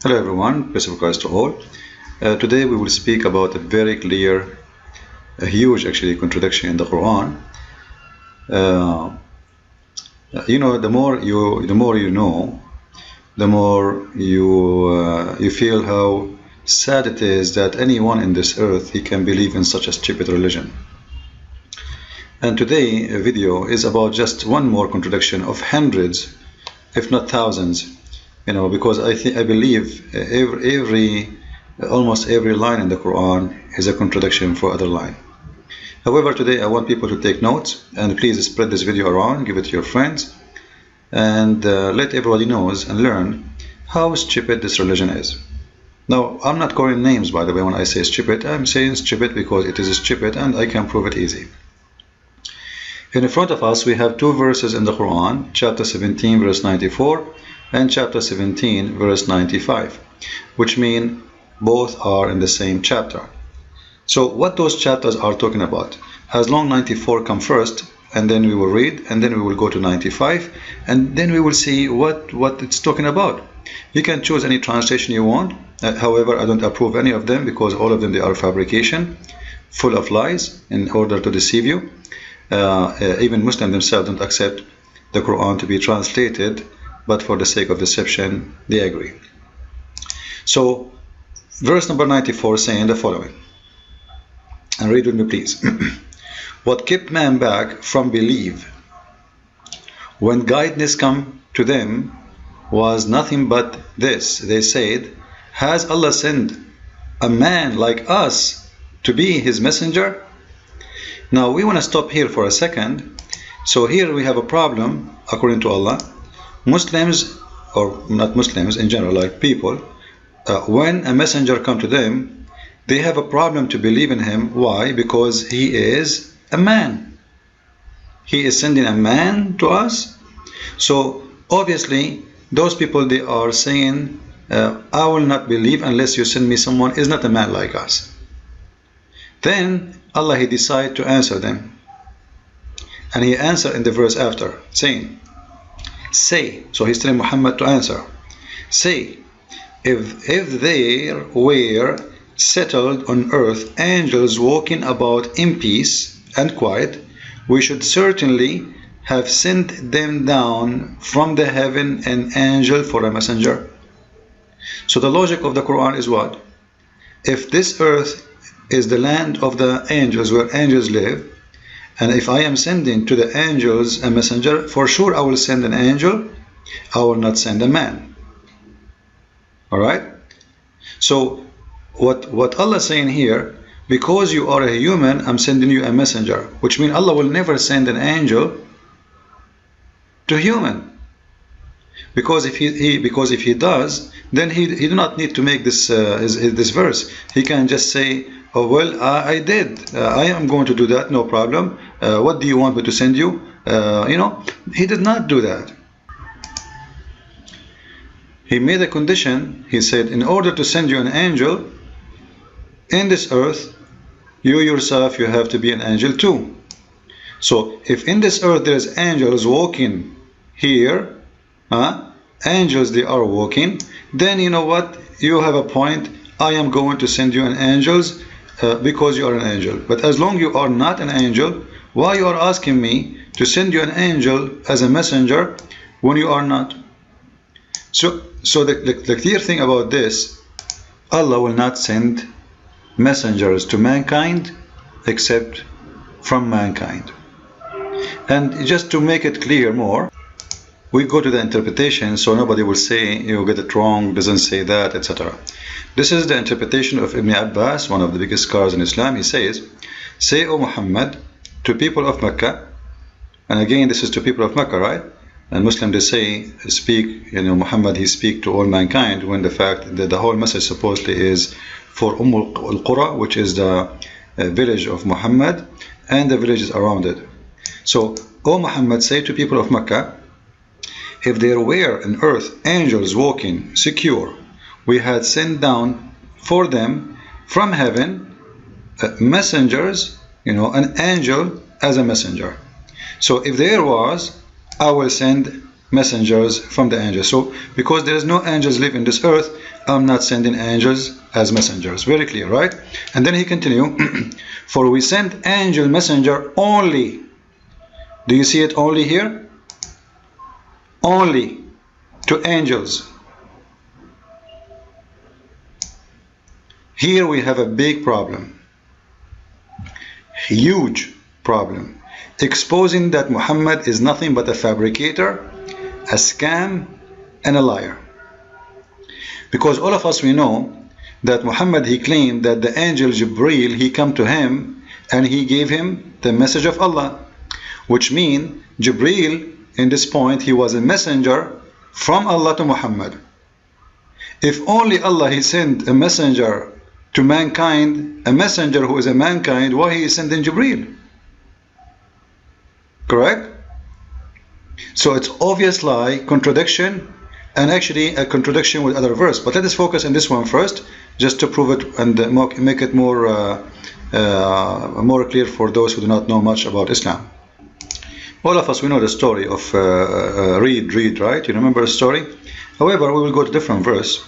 Hello everyone, peace of Christ to all. Today we will speak about a very clear, a huge actually contradiction in the Quran. The more you know, the more you feel how sad it is that anyone in this earth he can believe in such a stupid religion. And today a video is about just one more contradiction of hundreds, if not thousands. Because I believe almost every line in the Quran is a contradiction for other line. However, today I want people to take notes and please spread this video around, give it to your friends, and let everybody knows and learn how stupid this religion is. Now, I'm not calling names, by the way, when I say stupid. I'm saying stupid because it is stupid and I can prove it easy. In front of us we have two verses in the Quran, chapter 17 verse 94 and chapter 17 verse 95, which mean both are in the same chapter. So what those chapters are talking about, as long 94 come first, and then we will read, and then we will go to 95, and then we will see what it's talking about. You can choose any translation you want. However, I don't approve any of them because all of them, they are fabrication, full of lies in order to deceive you. Even Muslims themselves don't accept the Quran to be translated, but for the sake of deception they agree. So verse number 94 saying the following, and read with me please. What kept man back from belief when guidance come to them was nothing but this. They said, has Allah sent a man like us to be his messenger? Now we want to stop here for a second. So here we have a problem according to Allah. Muslims, or not Muslims in general, like people, when a messenger come to them, they have a problem to believe in him. Why? Because he is a man. He is sending a man to us. So obviously those people, they are saying, I will not believe unless you send me someone who is not a man like us. Then Allah, he decided to answer them, and he answered in the verse after saying, say, so he's telling Muhammad to answer, say, if there were settled on earth angels walking about in peace and quiet, we should certainly have sent them down from the heaven an angel for a messenger. So the logic of the Quran is what? If this earth is the land of the angels, where angels live, and if I am sending to the angels a messenger, for sure I will send an angel, I will not send a man. Alright? So what Allah is saying here, because you are a human, I'm sending you a messenger, which means Allah will never send an angel to human. Because if he does, then he do not need to make this this verse. He can just say, oh well, I did. I am going to do that, no problem. What do you want me to send you? He did not do that. He made a condition. He said, in order to send you an angel in this earth, you yourself, you have to be an angel too. So if in this earth there is angels walking here, angels they are walking, then you know what? You have a point. I am going to send you an angels because you are an angel. But as long you are not an angel, why you are asking me to send you an angel as a messenger when you are not? So the clear thing about this, Allah will not send messengers to mankind except from mankind. And just to make it clear more, we go to the interpretation, so nobody will say you get it wrong, doesn't say that, etc. This is the interpretation of Ibn Abbas, one of the biggest scholars in Islam. He says, say, O Muhammad, to people of Mecca, and again this is to people of Mecca, right? And Muslims, they say, speak, Muhammad, he speak to all mankind, when the fact that the whole message supposedly is for al-Qura, which is the village of Muhammad and the villages around it. So, O Muhammad, say to people of Mecca, if there were on earth angels walking secure, we had sent down for them from heaven messengers, an angel as a messenger. So if there was, I will send messengers from the angels. So because there is no angels live in this earth, I'm not sending angels as messengers. Very clear, right? And then he continued, for we sent angel messenger only. Do you see it only here? Only to angels. Here we have a big problem. Huge problem. Exposing that Muhammad is nothing but a fabricator, a scam, and a liar. Because all of us, we know that Muhammad, he claimed that the angel Jibreel, he come to him and he gave him the message of Allah, which means Jibreel, in this point, he was a messenger from Allah to Muhammad. If only Allah, he sent a messenger to mankind, a messenger who is a mankind, why he is sending Jibreel? Correct? So it's obvious lie, contradiction, and actually a contradiction with other verse. But let us focus on this one first, just to prove it and make it more clear for those who do not know much about Islam. All of us, we know the story of Reed, right? You remember the story? However, we will go to different verse.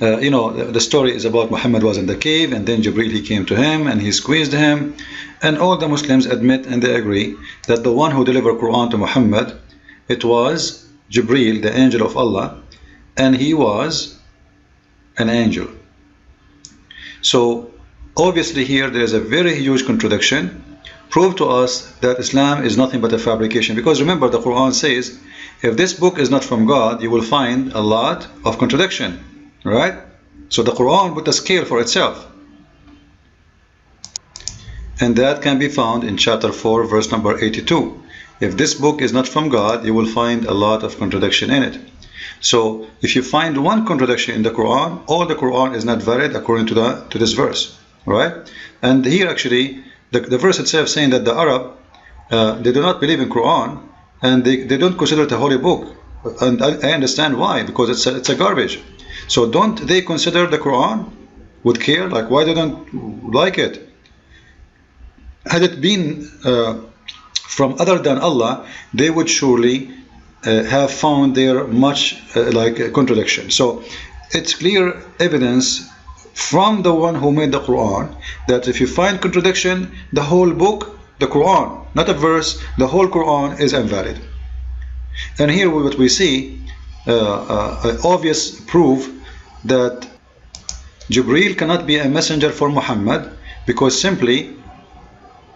You know, the story is about Muhammad was in the cave, and then Jibreel, he came to him and he squeezed him, and all the Muslims admit and they agree that the one who delivered Quran to Muhammad, it was Jibreel, the angel of Allah, and he was an angel. So obviously here there is a very huge contradiction. Prove to us that Islam is nothing but a fabrication, because remember the Quran says if this book is not from God, you will find a lot of contradiction. Right? So the Quran put a scale for itself. And that can be found in chapter 4, verse number 82. If this book is not from God, you will find a lot of contradiction in it. So if you find one contradiction in the Quran, all the Quran is not valid according to this verse. Right? And here actually, the verse itself saying that the Arab, they do not believe in Quran, and they don't consider it a holy book. And I understand why, because it's a garbage. So don't they consider the Quran with care? Like, why they don't like it? Had it been from other than Allah, they would surely have found there much like contradiction. So it's clear evidence from the one who made the Quran that if you find contradiction, the whole book, the Quran, not a verse, the whole Quran is invalid. And here what we see, obvious proof that Jibreel cannot be a messenger for Muhammad, because simply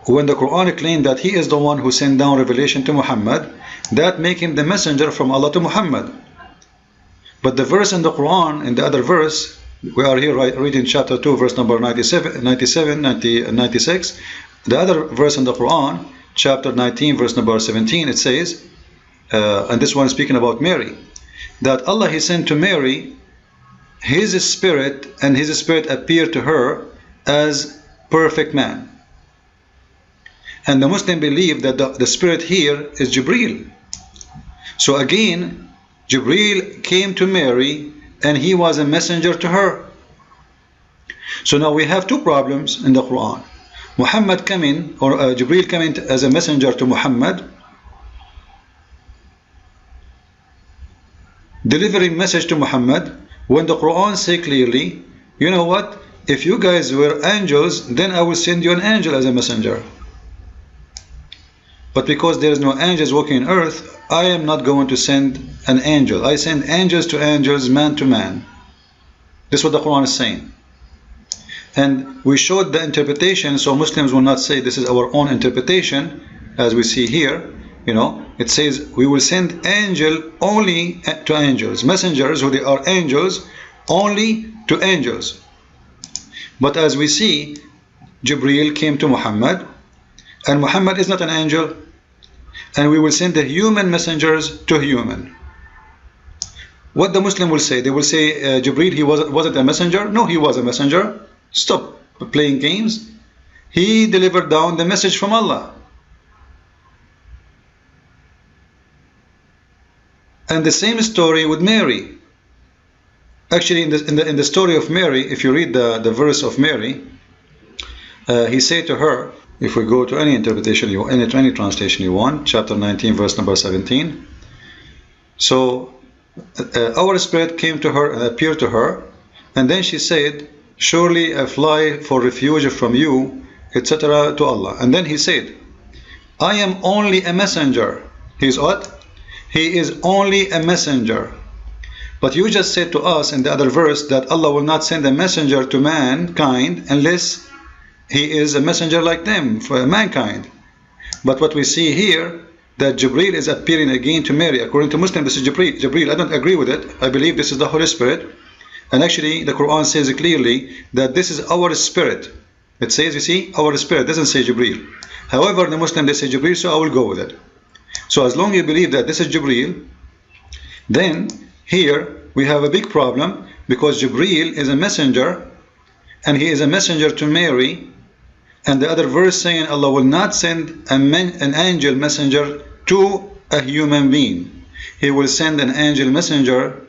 when the Quran claimed that he is the one who sent down revelation to Muhammad, that make him the messenger from Allah to Muhammad. But the verse in the Quran, in the other verse, we are here reading chapter 2, verse number 96, the other verse in the Quran, chapter 19, verse number 17, it says, and this one is speaking about Mary, that Allah, he sent to Mary his spirit, and his spirit appeared to her as perfect man. And the Muslim believe that the spirit here is Jibreel. So again, Jibreel came to Mary and he was a messenger to her. So now we have two problems in the Quran. Muhammad coming, or Jibreel coming as a messenger to Muhammad, delivering message to Muhammad, when the Quran say clearly, you know what, if you guys were angels, then I will send you an angel as a messenger. But because there is no angels walking on earth, I am not going to send an angel. I send angels to angels, man to man. This is what the Quran is saying. And we showed the interpretation, so Muslims will not say this is our own interpretation, as we see here. You know, it says we will send angel only to angels, messengers who they are angels, only to angels. But as we see, Jibreel came to Muhammad, and Muhammad is not an angel, and we will send the human messengers to human. What the Muslim will say? They will say Jibreel, he wasn't a messenger? No, he was a messenger. Stop playing games. He delivered down the message from Allah. And the same story with Mary. Actually, in the story of Mary, if you read the verse of Mary, he said to her, if we go to any interpretation, any translation you want, chapter 19, verse number 17, So our spirit came to her and appeared to her, and then she said, surely I fly for refuge from you, etc. to Allah. And then he said, I am only a messenger. He is what? He is only a messenger. But you just said to us in the other verse that Allah will not send a messenger to mankind unless he is a messenger like them for mankind. But what we see here, that Jibreel is appearing again to Mary. According to Muslim, this is Jibreel. I don't agree with it. I believe this is the Holy Spirit. And actually, the Quran says clearly that this is our spirit. It says, you see, our spirit. It doesn't say Jibreel. However, the Muslim, they say Jibreel, so I will go with it. So as long as you believe that this is Jibreel, then here we have a big problem, because Jibreel is a messenger, and he is a messenger to Mary. And the other verse saying Allah will not send an angel messenger to a human being. He will send an angel messenger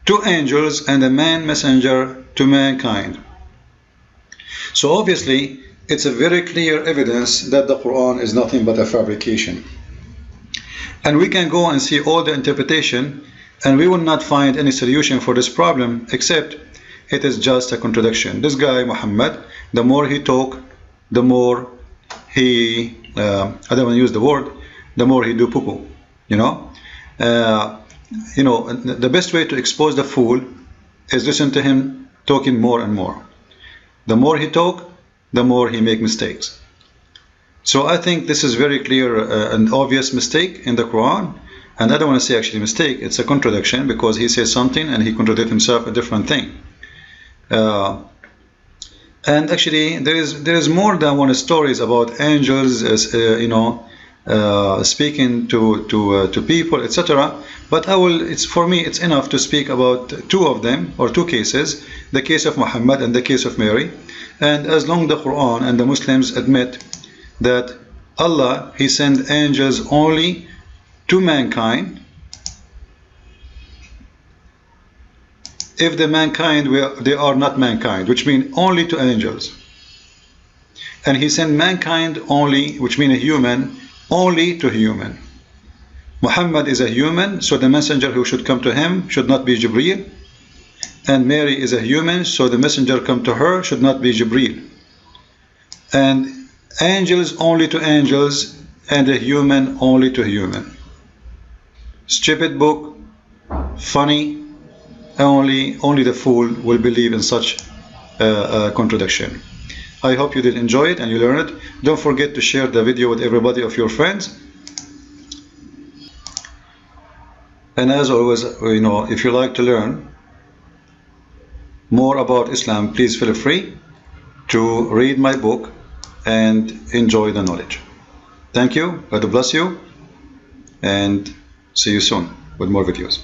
to angels and a man messenger to mankind. So obviously it's a very clear evidence that the Quran is nothing but a fabrication. And we can go and see all the interpretation, and we will not find any solution for this problem except it is just a contradiction. This guy Muhammad, the more he talk, the more he, I don't want to use the word, the more he do poo-poo, you know. The best way to expose the fool is listen to him talking more and more. The more he talk, the more he make mistakes. So I think this is very clear and obvious mistake in the Quran. And I don't want to say actually mistake, it's a contradiction, because he says something and he contradicts himself a different thing. And actually there is more than one stories about angels speaking to people, etc. But for me it's enough to speak about two of them, or two cases, the case of Muhammad and the case of Mary. And as long as the Quran and the Muslims admit that Allah, he sent angels only to mankind, if the mankind they are not mankind, which means only to angels, and he sent mankind only, which means a human, only to human. Muhammad is a human, so the messenger who should come to him should not be Jibreel, and Mary is a human, so the messenger come to her should not be Jibreel. And angels only to angels, and a human only to human. Stupid book, funny. Only the fool will believe in such contradiction. I hope you did enjoy it and you learned it. Don't forget to share the video with everybody of your friends. And as always, if you like to learn more about Islam, please feel free to read my book and enjoy the knowledge. Thank you. God bless you, and see you soon with more videos.